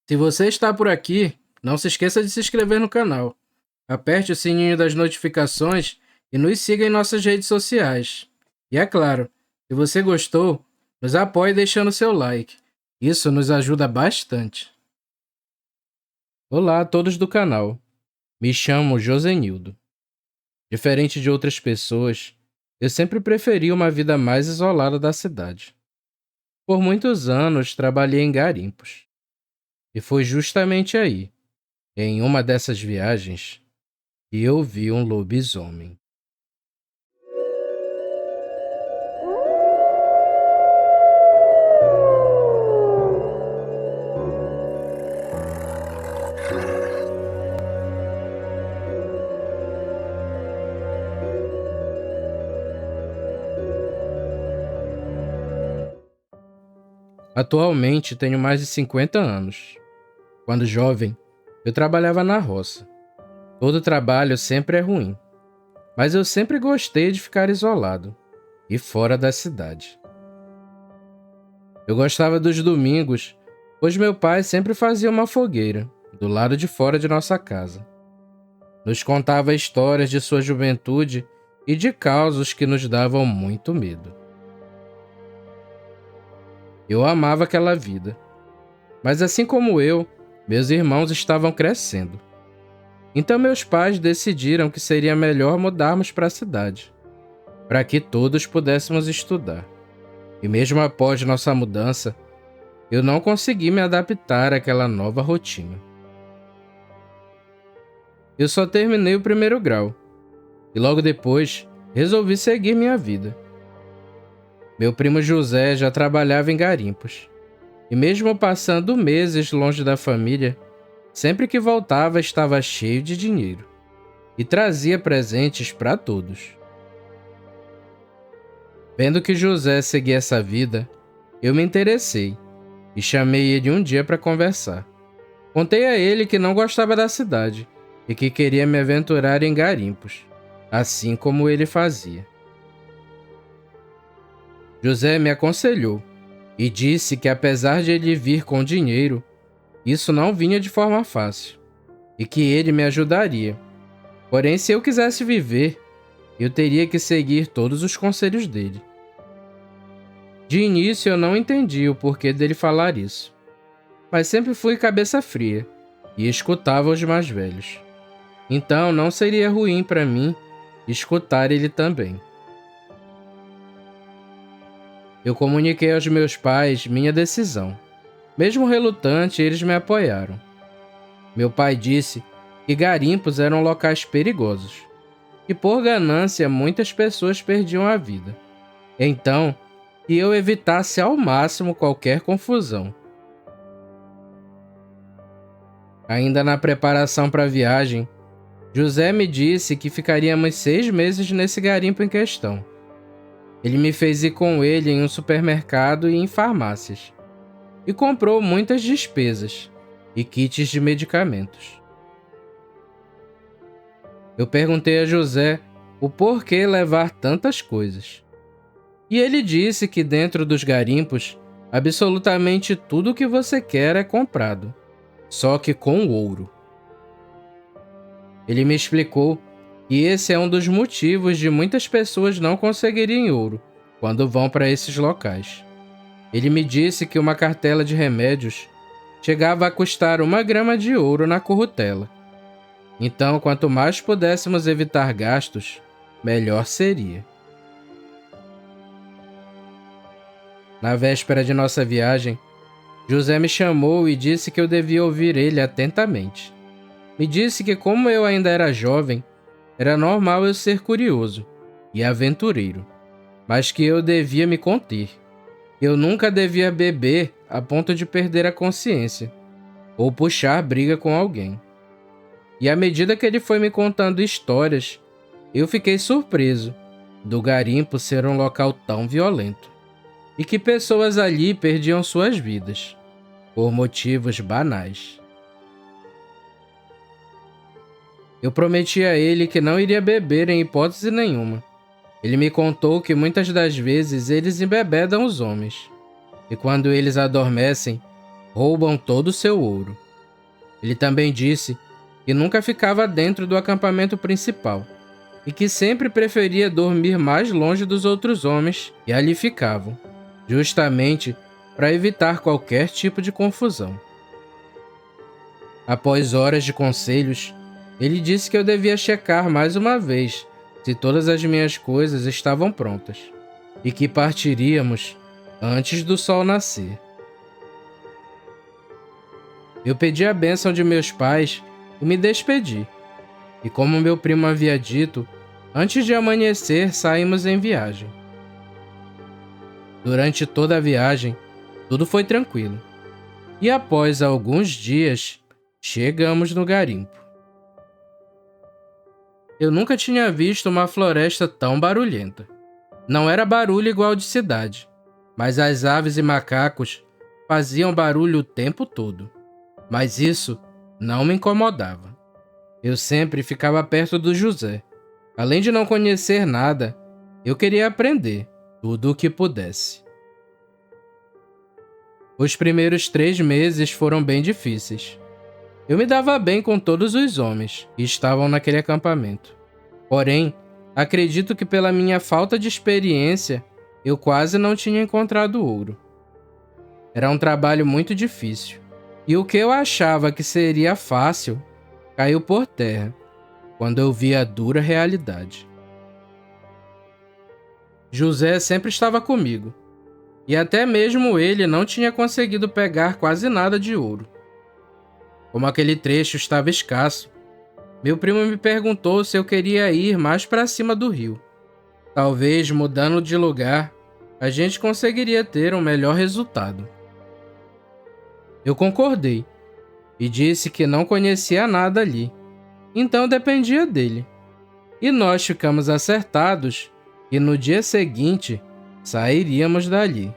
Se você está por aqui, não se esqueça de se inscrever no canal. Aperte o sininho das notificações e nos siga em nossas redes sociais. E é claro, se você gostou, nos apoie deixando seu like. Isso nos ajuda bastante. Olá a todos do canal. Me chamo Josenildo. Diferente de outras pessoas, eu sempre preferi uma vida mais isolada da cidade. Por muitos anos trabalhei em garimpos. E foi justamente aí, em uma dessas viagens, que eu vi um lobisomem. Atualmente tenho mais de 50 anos. Quando jovem, eu trabalhava na roça. Todo trabalho sempre é ruim, mas eu sempre gostei de ficar isolado e fora da cidade. Eu gostava dos domingos, pois meu pai sempre fazia uma fogueira do lado de fora de nossa casa. Nos contava histórias de sua juventude e de causos que nos davam muito medo. Eu amava aquela vida, mas assim como eu, meus irmãos estavam crescendo. Então meus pais decidiram que seria melhor mudarmos para a cidade, para que todos pudéssemos estudar. E mesmo após nossa mudança, eu não consegui me adaptar àquela nova rotina. Eu só terminei o primeiro grau e logo depois resolvi seguir minha vida. Meu primo José já trabalhava em garimpos e mesmo passando meses longe da família, sempre que voltava estava cheio de dinheiro e trazia presentes para todos. Vendo que José seguia essa vida, eu me interessei e chamei ele um dia para conversar. Contei a ele que não gostava da cidade e que queria me aventurar em garimpos, assim como ele fazia. José me aconselhou e disse que apesar de ele vir com dinheiro, isso não vinha de forma fácil e que ele me ajudaria. Porém, se eu quisesse viver, eu teria que seguir todos os conselhos dele. De início eu não entendi o porquê dele falar isso, mas sempre fui cabeça fria e escutava os mais velhos. Então não seria ruim para mim escutar ele também. Eu comuniquei aos meus pais minha decisão. Mesmo relutante, eles me apoiaram. Meu pai disse que garimpos eram locais perigosos e por ganância muitas pessoas perdiam a vida. Então, que eu evitasse ao máximo qualquer confusão. Ainda na preparação para a viagem, José me disse que ficaríamos 6 meses nesse garimpo em questão. Ele me fez ir com ele em um supermercado e em farmácias, e comprou muitas despesas e kits de medicamentos. Eu perguntei a José o porquê levar tantas coisas. E ele disse que dentro dos garimpos, absolutamente tudo o que você quer é comprado, só que com ouro. Ele me explicou que esse é um dos motivos de muitas pessoas não conseguirem ouro quando vão para esses locais. Ele me disse que uma cartela de remédios chegava a custar 1 grama de ouro na currutela. Então, quanto mais pudéssemos evitar gastos, melhor seria. Na véspera de nossa viagem, José me chamou e disse que eu devia ouvir ele atentamente. Me disse que, como eu ainda era jovem, era normal eu ser curioso e aventureiro, mas que eu devia me conter. Eu nunca devia beber a ponto de perder a consciência ou puxar briga com alguém. E à medida que ele foi me contando histórias, eu fiquei surpreso do garimpo ser um local tão violento e que pessoas ali perdiam suas vidas por motivos banais. Eu prometi a ele que não iria beber em hipótese nenhuma. Ele me contou que muitas das vezes eles embebedam os homens, e quando eles adormecem, roubam todo o seu ouro. Ele também disse que nunca ficava dentro do acampamento principal e que sempre preferia dormir mais longe dos outros homens que ali ficavam, justamente para evitar qualquer tipo de confusão. Após horas de conselhos, ele disse que eu devia checar mais uma vez se todas as minhas coisas estavam prontas e que partiríamos antes do sol nascer. Eu pedi a bênção de meus pais e me despedi. E como meu primo havia dito, antes de amanhecer saímos em viagem. Durante toda a viagem, tudo foi tranquilo. E após alguns dias, chegamos no garimpo. Eu nunca tinha visto uma floresta tão barulhenta. Não era barulho igual de cidade, mas as aves e macacos faziam barulho o tempo todo. Mas isso não me incomodava. Eu sempre ficava perto do José. Além de não conhecer nada, eu queria aprender tudo o que pudesse. Os primeiros 3 meses foram bem difíceis. Eu me dava bem com todos os homens que estavam naquele acampamento. Porém, acredito que pela minha falta de experiência, eu quase não tinha encontrado ouro. Era um trabalho muito difícil. E o que eu achava que seria fácil, caiu por terra, quando eu vi a dura realidade. José sempre estava comigo, e até mesmo ele não tinha conseguido pegar quase nada de ouro. Como aquele trecho estava escasso, meu primo me perguntou se eu queria ir mais para cima do rio. Talvez, mudando de lugar, a gente conseguiria ter um melhor resultado. Eu concordei e disse que não conhecia nada ali, então dependia dele. E nós ficamos acertados que no dia seguinte sairíamos dali.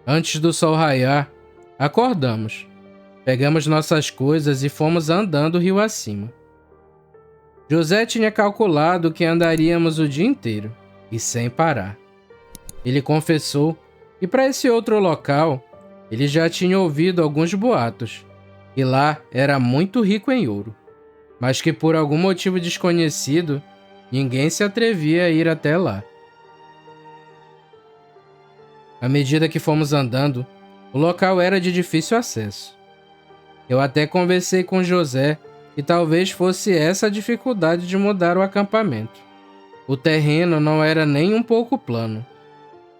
Antes do sol raiar, acordamos, pegamos nossas coisas e fomos andando rio acima. José tinha calculado que andaríamos o dia inteiro e sem parar. Ele confessou que para esse outro local ele já tinha ouvido alguns boatos, e lá era muito rico em ouro, mas que por algum motivo desconhecido, ninguém se atrevia a ir até lá. À medida que fomos andando, o local era de difícil acesso. Eu até conversei com José que talvez fosse essa a dificuldade de mudar o acampamento. O terreno não era nem um pouco plano,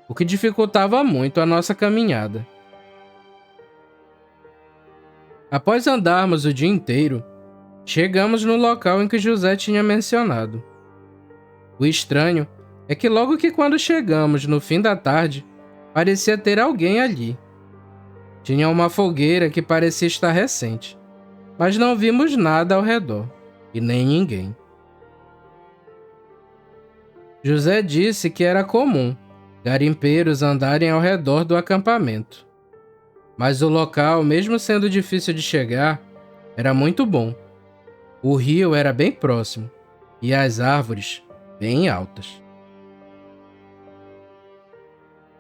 o que dificultava muito a nossa caminhada. Após andarmos o dia inteiro, chegamos no local em que José tinha mencionado. O estranho é que logo que quando chegamos no fim da tarde, parecia ter alguém ali. Tinha uma fogueira que parecia estar recente, mas não vimos nada ao redor, e nem ninguém. José disse que era comum garimpeiros andarem ao redor do acampamento. Mas o local, mesmo sendo difícil de chegar, era muito bom. O rio era bem próximo e as árvores bem altas.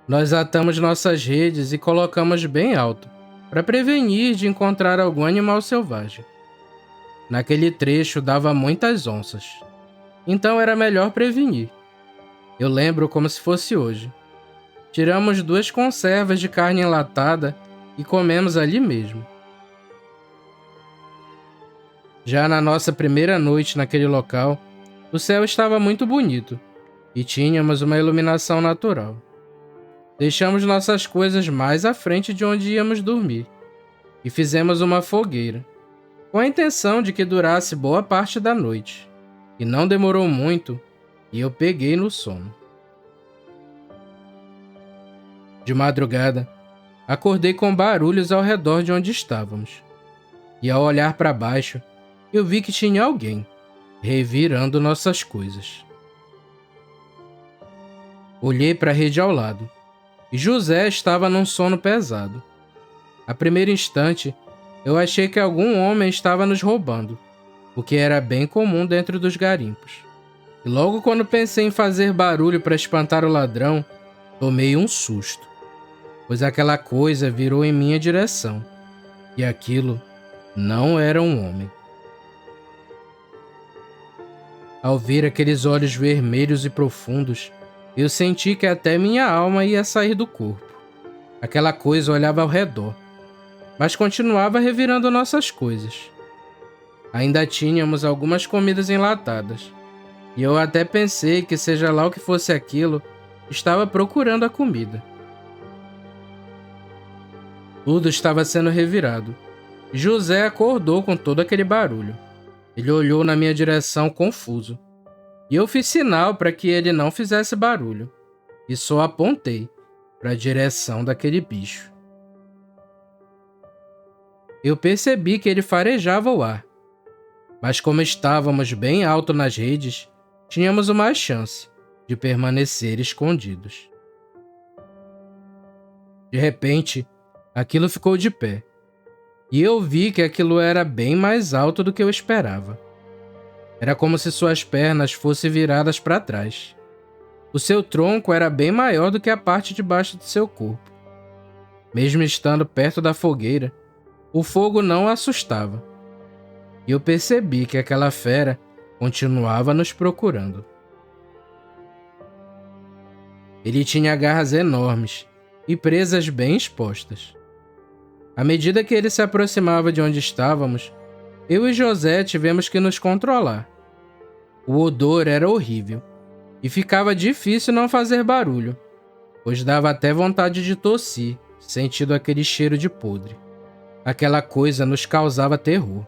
Nós atamos nossas redes e colocamos bem alto, para prevenir de encontrar algum animal selvagem. Naquele trecho dava muitas onças, então era melhor prevenir. Eu lembro como se fosse hoje. Tiramos 2 conservas de carne enlatada e comemos ali mesmo. Já na nossa primeira noite naquele local, o céu estava muito bonito e tínhamos uma iluminação natural. Deixamos nossas coisas mais à frente de onde íamos dormir e fizemos uma fogueira, com a intenção de que durasse boa parte da noite. E não demorou muito e eu peguei no sono. De madrugada, acordei com barulhos ao redor de onde estávamos. E ao olhar para baixo, eu vi que tinha alguém revirando nossas coisas. Olhei para a rede ao lado, e José estava num sono pesado. A primeiro instante, eu achei que algum homem estava nos roubando, o que era bem comum dentro dos garimpos. E logo quando pensei em fazer barulho para espantar o ladrão, tomei um susto. pois aquela coisa virou em minha direção, e aquilo não era um homem. Ao ver aqueles olhos vermelhos e profundos, eu senti que até minha alma ia sair do corpo. Aquela coisa olhava ao redor, mas continuava revirando nossas coisas. Ainda tínhamos algumas comidas enlatadas, e eu até pensei que, seja lá o que fosse aquilo, estava procurando a comida. Tudo estava sendo revirado. José acordou com todo aquele barulho. Ele olhou na minha direção confuso, e eu fiz sinal para que ele não fizesse barulho, e só apontei para a direção daquele bicho. Eu percebi que ele farejava o ar, mas como estávamos bem alto nas redes, tínhamos uma chance de permanecer escondidos. De repente, aquilo ficou de pé, e eu vi que aquilo era bem mais alto do que eu esperava. Era como se suas pernas fossem viradas para trás. O seu tronco era bem maior do que a parte de baixo do seu corpo. Mesmo estando perto da fogueira, o fogo não o assustava. E eu percebi que aquela fera continuava nos procurando. Ele tinha garras enormes e presas bem expostas. À medida que ele se aproximava de onde estávamos, eu e José tivemos que nos controlar. O odor era horrível e ficava difícil não fazer barulho, pois dava até vontade de tossir, sentindo aquele cheiro de podre. Aquela coisa nos causava terror.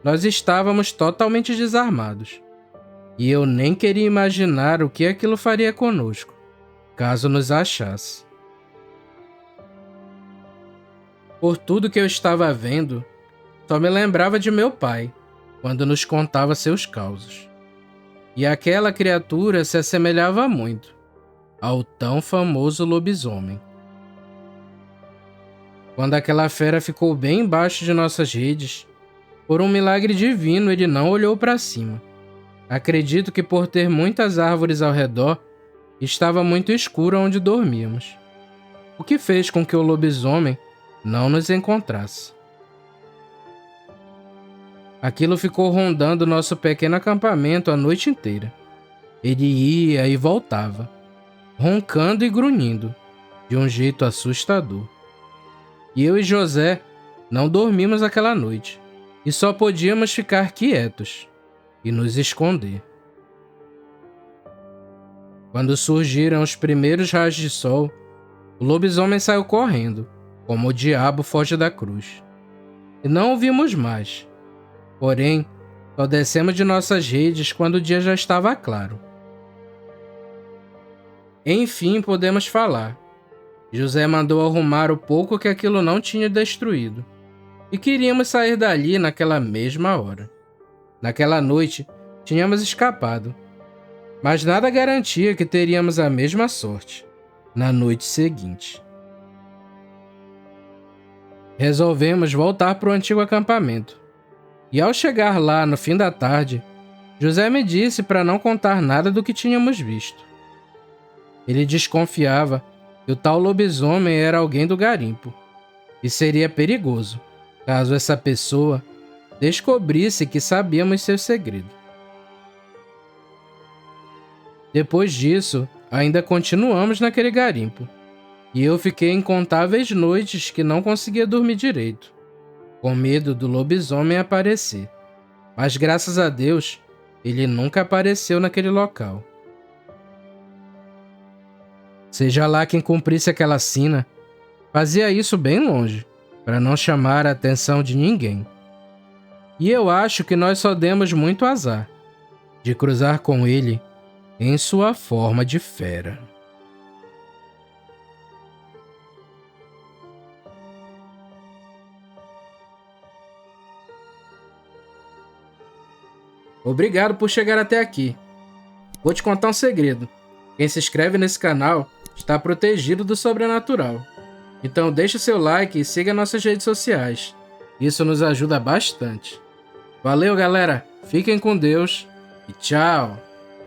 Nós estávamos totalmente desarmados, e eu nem queria imaginar o que aquilo faria conosco, caso nos achasse. Por tudo que eu estava vendo, só me lembrava de meu pai, quando nos contava seus causos. E aquela criatura se assemelhava muito ao tão famoso lobisomem. Quando aquela fera ficou bem embaixo de nossas redes, por um milagre divino ele não olhou para cima. Acredito que por ter muitas árvores ao redor, estava muito escuro onde dormíamos, o que fez com que o lobisomem não nos encontrasse. Aquilo ficou rondando nosso pequeno acampamento a noite inteira. Ele ia e voltava, roncando e grunhindo, de um jeito assustador. E eu e José não dormimos aquela noite, e só podíamos ficar quietos e nos esconder. Quando surgiram os primeiros raios de sol, o lobisomem saiu correndo, como o diabo foge da cruz. E não o vimos mais. Porém, só descemos de nossas redes quando o dia já estava claro. Enfim, podemos falar. José mandou arrumar o pouco que aquilo não tinha destruído, e queríamos sair dali naquela mesma hora. Naquela noite, tínhamos escapado, mas nada garantia que teríamos a mesma sorte na noite seguinte. Resolvemos voltar para o antigo acampamento, e ao chegar lá no fim da tarde, José me disse para não contar nada do que tínhamos visto. Ele desconfiava que o tal lobisomem era alguém do garimpo, e seria perigoso caso essa pessoa descobrisse que sabíamos seu segredo. Depois disso, ainda continuamos naquele garimpo, e eu fiquei incontáveis noites que não conseguia dormir direito, com medo do lobisomem aparecer. Mas graças a Deus, ele nunca apareceu naquele local. Seja lá quem cumprisse aquela sina, fazia isso bem longe, para não chamar a atenção de ninguém. E eu acho que nós só demos muito azar de cruzar com ele em sua forma de fera. Obrigado por chegar até aqui. Vou te contar um segredo. Quem se inscreve nesse canal está protegido do sobrenatural. Então deixe seu like e siga nossas redes sociais. Isso nos ajuda bastante. Valeu, galera. Fiquem com Deus e tchau.